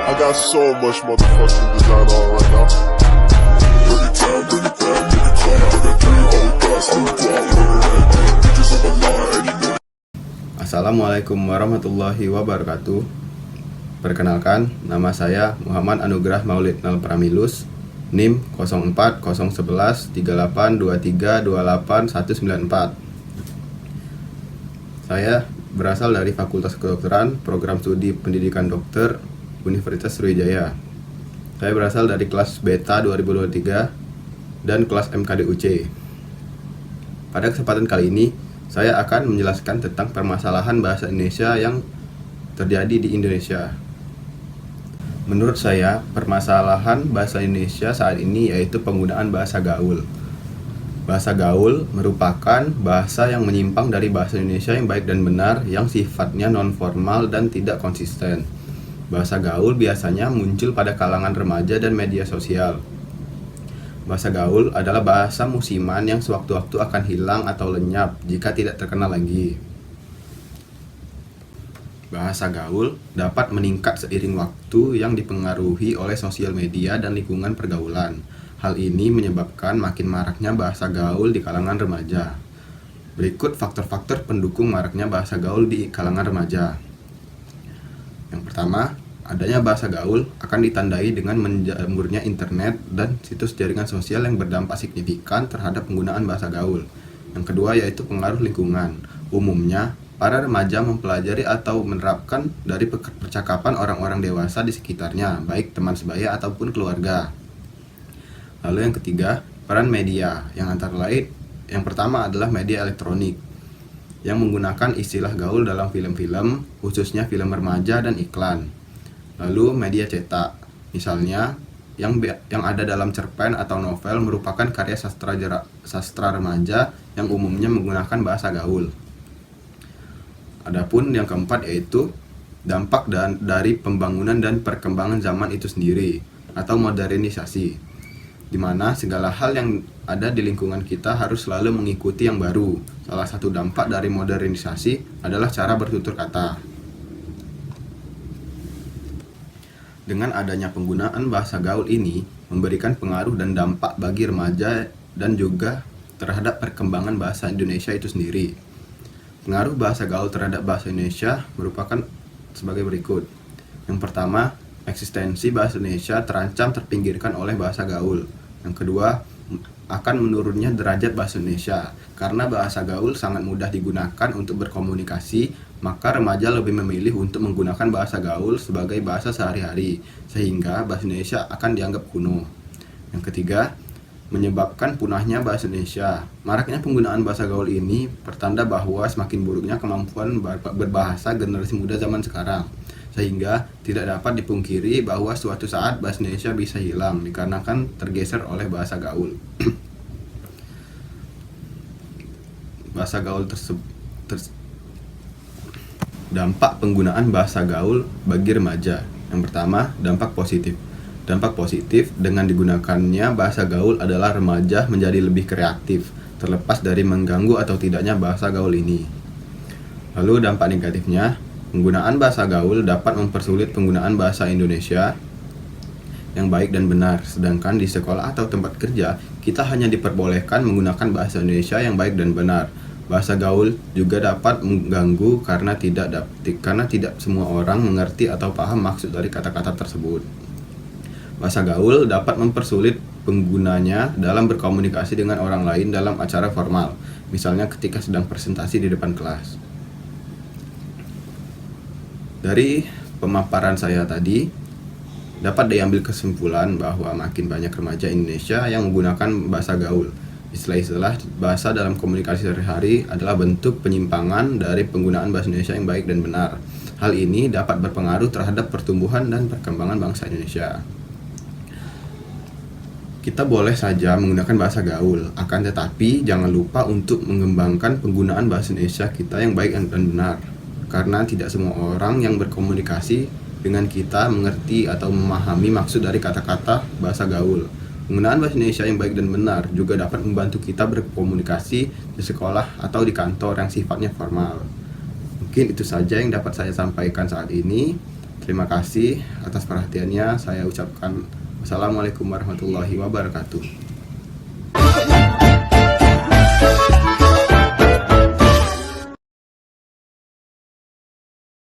I got so much motherfucking design on right now. Bring it down, bring it down, make it clap. I got 3 old thoughts, new block, bitches on my line, and you know. Assalamualaikum warahmatullahi wabarakatuh. Perkenalkan, nama saya Muhammad Anugrah Maulid Nal Pramilus, NIM 0401113823289194. Saya berasal dari Fakultas Kedokteran, Program Studi Pendidikan Dokter, Universitas Sriwijaya. Saya berasal dari kelas Beta 2023 dan kelas MKDUC. Pada kesempatan kali ini, saya akan menjelaskan tentang permasalahan bahasa Indonesia yang terjadi di Indonesia. Menurut saya, permasalahan bahasa Indonesia saat ini yaitu penggunaan bahasa gaul. Bahasa gaul merupakan bahasa yang menyimpang dari bahasa Indonesia yang baik dan benar, yang sifatnya non-formal dan tidak konsisten. Bahasa gaul biasanya muncul pada kalangan remaja dan media sosial. Bahasa gaul adalah bahasa musiman yang sewaktu-waktu akan hilang atau lenyap jika tidak terkenal lagi. Bahasa gaul dapat meningkat seiring waktu yang dipengaruhi oleh sosial media dan lingkungan pergaulan. Hal ini menyebabkan makin maraknya bahasa gaul di kalangan remaja. Berikut faktor-faktor pendukung maraknya bahasa gaul di kalangan remaja. Yang pertama, adanya bahasa gaul akan ditandai dengan menjamurnya internet dan situs jaringan sosial yang berdampak signifikan terhadap penggunaan bahasa gaul. Yang kedua yaitu pengaruh lingkungan. Umumnya, para remaja mempelajari atau menerapkan dari percakapan orang-orang dewasa di sekitarnya, baik teman sebaya ataupun keluarga. Lalu yang ketiga, peran media, yang antara lain yang pertama adalah media elektronik yang menggunakan istilah gaul dalam film-film, khususnya film remaja dan iklan. Lalu media cetak, misalnya yang ada dalam cerpen atau novel merupakan karya sastra remaja yang umumnya menggunakan bahasa gaul. Adapun yang keempat yaitu dampak dari pembangunan dan perkembangan zaman itu sendiri atau modernisasi, di mana segala hal yang ada di lingkungan kita harus selalu mengikuti yang baru. Salah satu dampak dari modernisasi adalah cara bertutur kata. Dengan adanya penggunaan bahasa gaul ini memberikan pengaruh dan dampak bagi remaja dan juga terhadap perkembangan bahasa Indonesia itu sendiri. Pengaruh bahasa gaul terhadap bahasa Indonesia merupakan sebagai berikut. Yang pertama, eksistensi bahasa Indonesia terancam terpinggirkan oleh bahasa gaul. Yang kedua, akan menurunnya derajat bahasa Indonesia karena bahasa gaul sangat mudah digunakan untuk berkomunikasi, maka remaja lebih memilih untuk menggunakan bahasa gaul sebagai bahasa sehari-hari, sehingga bahasa Indonesia akan dianggap kuno. Yang ketiga, menyebabkan punahnya bahasa Indonesia. Maraknya penggunaan bahasa gaul ini pertanda bahwa semakin buruknya kemampuan berbahasa generasi muda zaman sekarang, sehingga tidak dapat dipungkiri bahwa suatu saat bahasa Indonesia bisa hilang dikarenakan tergeser oleh bahasa gaul. Bahasa gaul dampak penggunaan bahasa gaul bagi remaja. Yang pertama, dampak positif. Dampak positif dengan digunakannya bahasa gaul adalah remaja menjadi lebih kreatif, terlepas dari mengganggu atau tidaknya bahasa gaul ini. Lalu dampak negatifnya, penggunaan bahasa gaul dapat mempersulit penggunaan bahasa Indonesia yang baik dan benar, sedangkan di sekolah atau tempat kerja kita hanya diperbolehkan menggunakan bahasa Indonesia yang baik dan benar. Bahasa gaul juga dapat mengganggu karena tidak semua orang mengerti atau paham maksud dari kata-kata tersebut. Bahasa gaul dapat mempersulit penggunanya dalam berkomunikasi dengan orang lain dalam acara formal, misalnya ketika sedang presentasi di depan kelas. Dari pemaparan saya tadi, dapat diambil kesimpulan bahwa makin banyak remaja Indonesia yang menggunakan bahasa gaul. Istilah-istilah bahasa dalam komunikasi sehari-hari adalah bentuk penyimpangan dari penggunaan bahasa Indonesia yang baik dan benar. Hal ini dapat berpengaruh terhadap pertumbuhan dan perkembangan bangsa Indonesia. Kita boleh saja menggunakan bahasa gaul, akan tetapi jangan lupa untuk mengembangkan penggunaan bahasa Indonesia kita yang baik dan benar. Karena tidak semua orang yang berkomunikasi dengan kita mengerti atau memahami maksud dari kata-kata bahasa gaul. Penggunaan bahasa Indonesia yang baik dan benar juga dapat membantu kita berkomunikasi di sekolah atau di kantor yang sifatnya formal. Mungkin itu saja yang dapat saya sampaikan saat ini. Terima kasih atas perhatiannya. Saya ucapkan wassalamualaikum warahmatullahi wabarakatuh.